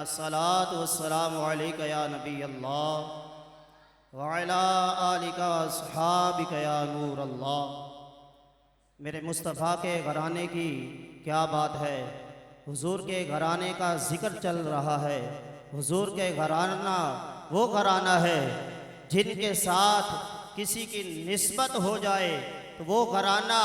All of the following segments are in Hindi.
अस्सलातु वस्सलामु अलैका या नबी अल्लाह व अला आलिका अस्हाबिका या नूर अल्लाह। मेरे मुस्तफ़ा के घराने की क्या बात है। हुजूर के घराने का जिक्र चल रहा है। हुजूर के घराना वो घराना है जिनके साथ किसी की निस्बत हो जाए तो वो घराना,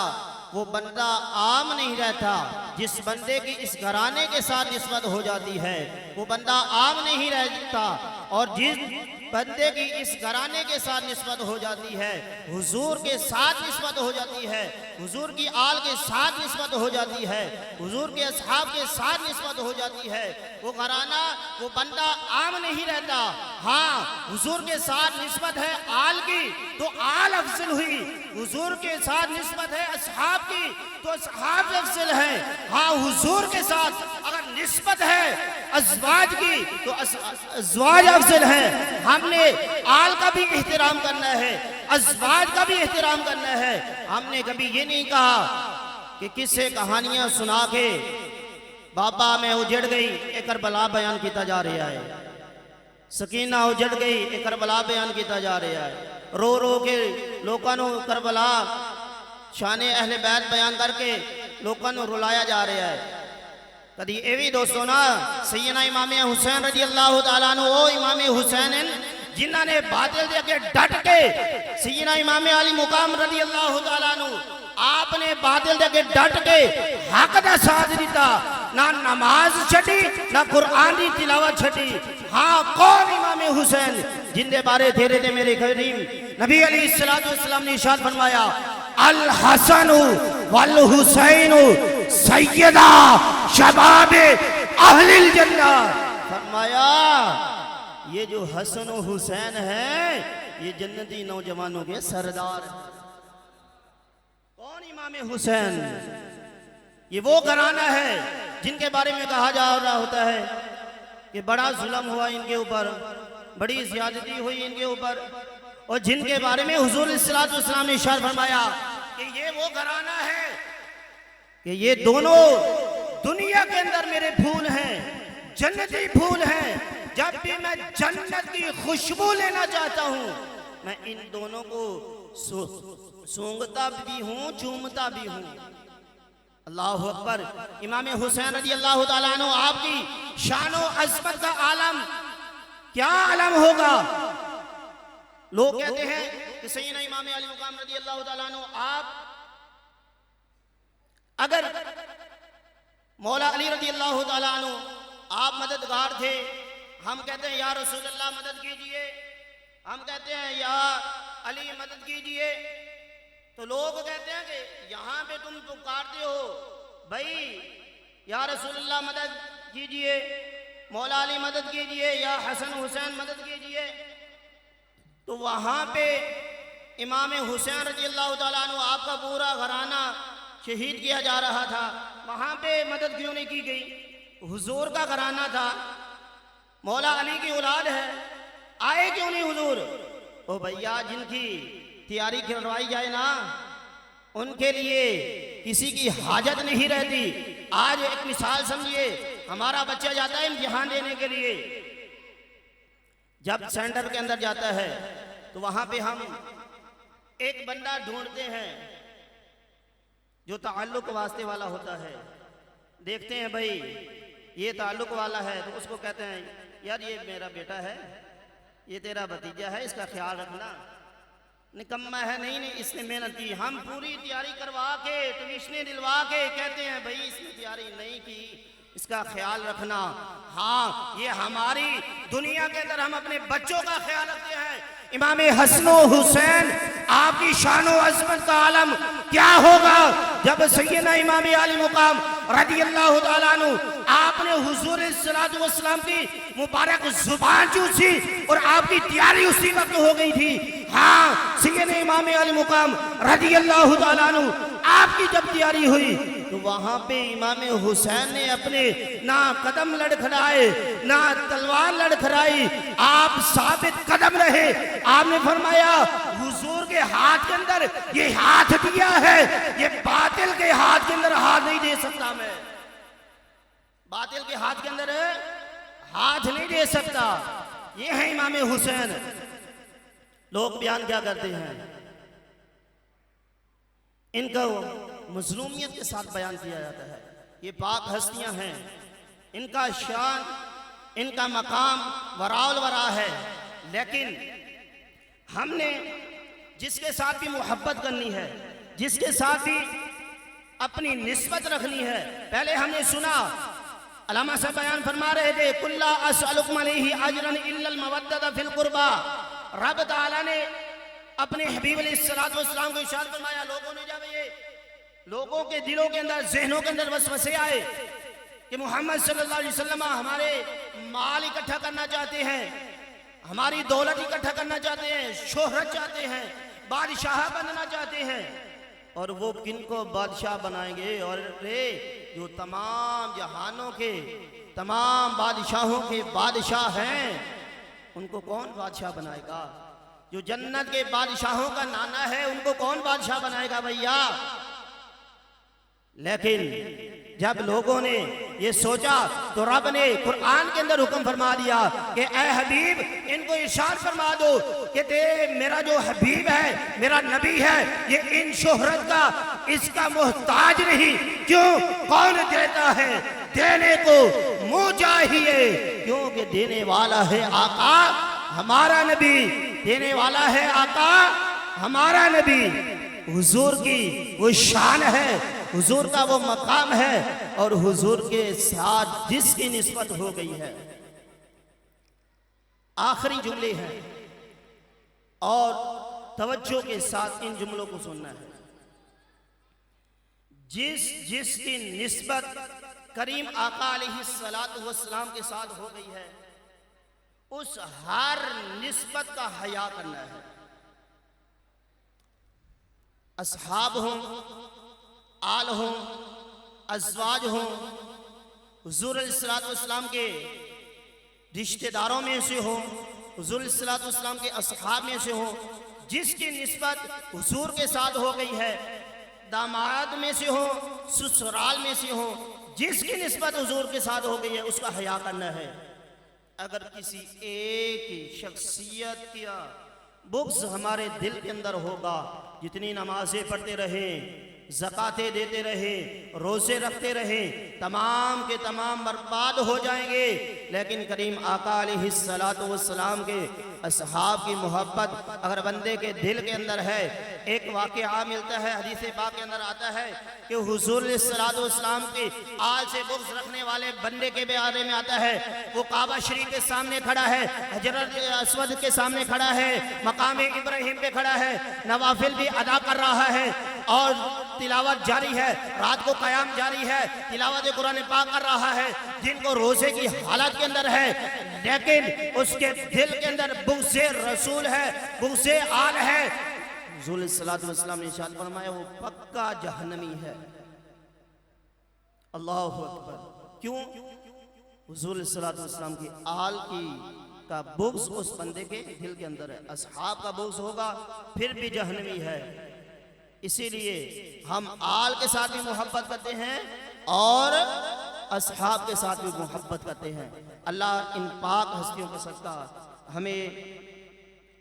वो बंदा आम नहीं रहता। जिस बंदे की इस घराने के साथ निस्बत हो जाती है वो बंदा आम नहीं रहता, और जिस बंदे की इस घराने के साथ निस्बत हो जाती है, हुजूर के साथ निस्बत हो जाती है, हुजूर की आल के साथ निस्बत हो जाती है, हुजूर के असहाब के साथ निस्बत हो जाती है, वो घराना, वो बंदा आम नहीं रहता। हाँ, हुजूर के साथ निस्बत है आल की तो आल अफजल हुई, हुजूर के साथ निस्बत है असहाब की तो असहाब अफजल है। हाँ, हुजूर के साथ अगर निस्बत है अज़वाज की तो अज़वाज अफजल है। हमने आल का भी एहतराम करना है, अज़वाज का भी एहतराम करना है। हमने कभी ये नहीं कहा कि किससे कहानियां सुना के बाबा में उजड़ गई एक करबला बयान किया जा रहा है, सकीना उजड़ गई एक करबला बयान किया जा रहा है, रो रो के लोगों को करबला शाने अहले बैत बयान करके लोगों को रुलाया जा रहा है। कभी ये भी दोस्तों ना, सैयदना इमाम हुसैन रजी अल्लाह तआला अन्हु, ओ इमाम हुसैन जिन्होंने बातिल दे के डट के, सैयदना इमाम अली मुकाम रजी अल्लाह तआला अन्हु आपने बातिल दे के डट के हक दा साथ दिता, ना नमाज छड़ी ना कुरान की तिलावत छड़ी। हाँ, कौन इमाम हुसैन जिंदे बारे तेरे ते मेरे करीम नबी अलैहिस्सलातु वस्सलाम ने इरशाद फरमाया, अल हसन वल हुसैन सैयदा शबाबे अहलिल जन्नह। फरमाया ये जो हसन और हुसैन है ये जन्नती नौजवानों के सरदार। कौन इमाम हुसैन? ये वो घराना है जिनके बारे में कहा जा रहा होता है कि बड़ा जुल्म हुआ इनके ऊपर, बड़ी ज्यादती हुई इनके ऊपर, और जिनके बारे में हुजूर सल्लल्लाहु अलैहि वसल्लम ने इरशाद फरमाया कि ये वो घराना है कि ये दोनों दुनिया के अंदर मेरे फूल हैं, जन्नती फूल हैं। जब भी मैं जन्नत की खुशबू लेना चाहता हूं मैं इन दोनों को सूंघता भी हूं, चूमता भी हूं। अल्लाह अकबर। इमाम हुसैन रजी अल्लाह तआला अन्हु आपकी शानो अज़मत का आलम क्या आलम होगा। लोग कहते हैं कि सैयदना इमाम अली मुकाम रजी अल्लाह तआला अन्हु आप अगर मौला अली रजी अल्लाह तआला अन्हु आप मददगार थे, हम कहते हैं या रसूल अल्लाह मदद कीजिए, हम कहते हैं या अली मदद कीजिए, तो लोग कहते हैं कि यहाँ पे तुम पुकारते हो भाई या रसूल अल्लाह मदद कीजिए, मौला अली मदद कीजिए, या हसन हुसैन मदद कीजिए, तो वहाँ पे इमाम हुसैन रजी अल्लाह तआला अन्हु आपका पूरा घराना शहीद किया जा रहा था, वहाँ पे मदद क्यों नहीं की गई? हुजूर का घराना था, मौला अली की औलाद है, आए क्यों नहीं हुजूर? ओ भैया, जिनकी तैयारी करवाई जाए ना उनके लिए किसी की हाजत नहीं रहती। आज एक मिसाल समझिए, हमारा बच्चा जाता है इम्तिहान देने के लिए, जब सेंटर के अंदर जाता है तो वहां पे हम एक बंदा ढूंढते हैं जो ताल्लुक वास्ते वाला होता है। देखते हैं भाई ये ताल्लुक वाला है तो उसको कहते हैं यार ये मेरा बेटा है, ये तेरा भतीजा है, इसका ख्याल रखना। निकम्मा है, नहीं नहीं इसने मेहनत की। हम पूरी तैयारी करवा के ट्यूशनें दिलवा के कहते हैं भाई इसने तैयारी नहीं की, इसका ख्याल रखना। हाँ, ये हमारी दुनिया के अंदर हम अपने बच्चों का ख्याल रखते हैं। इमाम हसन हुसैन आपकी शानो अज़मत का आलम क्या होगा जब सैयदना इमाम अली मुकाम रज़ी अल्लाह तआला अन्हु आपने हुजूर सल्लल्लाहु अलैहि वसल्लम की मुबारक जुबान चूसी और आपकी तैयारी उसी वक्त हो गई थी। हाँ, सैयदना इमाम अली मुकाम रज़ी अल्लाह तआला अन्हु आपकी जब तैयारी हुई तो वहां पे इमाम हुसैन ने अपने ना कदम लड़खड़ाए ना तलवार लड़खड़ाई, आप साबित कदम रहे। आपने फरमाया हुजूर के हाथ के अंदर ये हाथ दिया है, ये बातिल के हाथ के अंदर हाथ नहीं दे सकता, मैं बातिल के हाथ के अंदर हाथ दे सकता। ये है इमाम हुसैन। लोग बयान क्या करते हैं, इनका मजलूमियत के साथ बयान किया जाता है। ये पाक हस्तियां हैं, इनका शान, इनका मकाम वराउल वरा है, लेकिन हमने जिसके साथ भी मोहब्बत करनी है, जिसके साथ भी अपनी निस्बत रखनी है, पहले हमने सुना अल्लामा साहब बयान फरमा रहे थे, कुल्ला असअलुकुम अलैहि अजरन इल्लल मवद्दत फिल कुर्बा। रब ताला ने अपने हबीब अलैहिस्सलातु वस्सलाम को इरशाद फरमाया, लोगों ने जब ये लोगों के दिलों के अंदर, ज़हनों के अंदर वसवसे आए कि मोहम्मद सल्लल्लाहु अलैहि वसल्लम हमारे माल इकट्ठा करना चाहते हैं, हमारी दौलत इकट्ठा करना चाहते हैं, शोहरत चाहते हैं, बादशाह बनना चाहते हैं, और वो किनको बादशाह बनाएंगे? और रे जो तमाम जहानों के, तमाम बादशाहों के बादशाह हैं, उनको कौन बादशाह बनाएगा? जो जन्नत के बादशाहों का नाना है, उनको कौन बादशाह बनाएगा भैया? लेकिन जब लोगों ने ये सोचा तो रब ने कुरान के अंदर हुक्म फरमा दिया कि ए हबीब, इनको इरशाद फरमा दो कि मेरा जो हबीब है, मेरा नबी है, ये इन शोहरत का, इसका मोहताज नहीं। क्यों? कौन देता है? देने को मुँह चाहिए, क्योंकि देने वाला है आका हमारा नबी, देने वाला है आका हमारा नबी। हुजूर की वो शान है, हुजूर का वो मकाम है, और हुजूर के साथ जिसकी निस्बत हो गई है। आखिरी जुमले हैं और तवज्जो के साथ इन जुमलों को सुनना है। जिसकी निस्बत करीम आका अलैहिस्सलातु वस्सलाम के साथ हो गई है, उस हर निस्बत का हया करना है। असहाब हों, आल हों, अज़वाज हों, हुज़ूर अलैहिस्सलातु वस्सलाम के रिश्तेदारों में से हों, हुज़ूर अलैहिस्सलातु वस्सलाम के असहाब में से हों, जिसकी निस्बत हुज़ूर के साथ हो गई है, दामाद में से हो, ससुराल में से हो, जिसकी निस्बत हुज़ूर के साथ हो गई है, उसका हया करना है। अगर किसी एक ही शख्सियत का बुग़्ज़ हमारे दिल के अंदर होगा, जितनी नमाजें पढ़ते रहें, ज़कातें देते रहें, रोज़े रखते रहें, तमाम के तमाम बर्बाद हो जाएंगे। लेकिन करीम आका अलैहिस्सलातु वस्सलाम के असहाब की मोहब्बत अगर बंदे के दिल के अंदर है, एक वाक़या मिलता है, हदीस पाक के अंदर आता है कि हुज़ूर अलैहिस्सलातु वस्सलाम की आल से बुग़्ज़ रखने वाले बंदे के बारे में आता है, वो काबा शरीफ के सामने खड़ा है, हजरत अस्वद के सामने खड़ा है, मकाम इब्राहिम पे खड़ा है, नवाफिल भी अदा कर रहा है और तिलावत जारी है, रात को क़याम जारी है, तिलावत कुरान पाक कर रहा है, जिनको रोज़े की हालत के अंदर है, लेकिन उसके दिल के अंदर बुग़्ज़े रसूल है, बुग़्ज़े आल है। हुज़ूर सल्लल्लाहु अलैहि वसल्लम ने इरशाद फरमाया, वो पक्का जहन्नमी है। अल्लाहु अकबर। क्यों? हुज़ूर सल्लल्लाहु अलैहि वसल्लम की आल की का बुग़्ज़ उस बंदे के दिल के अंदर है। असहाब का बुग़्ज़ होगा फिर भी जहन्नमी है। इसीलिए हम आल के साथ भी मोहब्बत करते हैं और असहाब के साथ भी मोहब्बत करते हैं। अल्लाह इन पाक हस्तियों का सदका हमें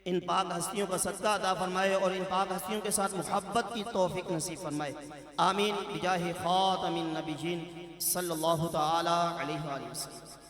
इन पाक हस्तियों का सदका अता फरमाए और इन पाक हस्तियों के साथ मोहब्बत की तौफीक नसीब फरमाए। आमीन बिजाहि खातमिन नबिय्यीन सल्लल्लाहु तआला अलैहि वसल्लम।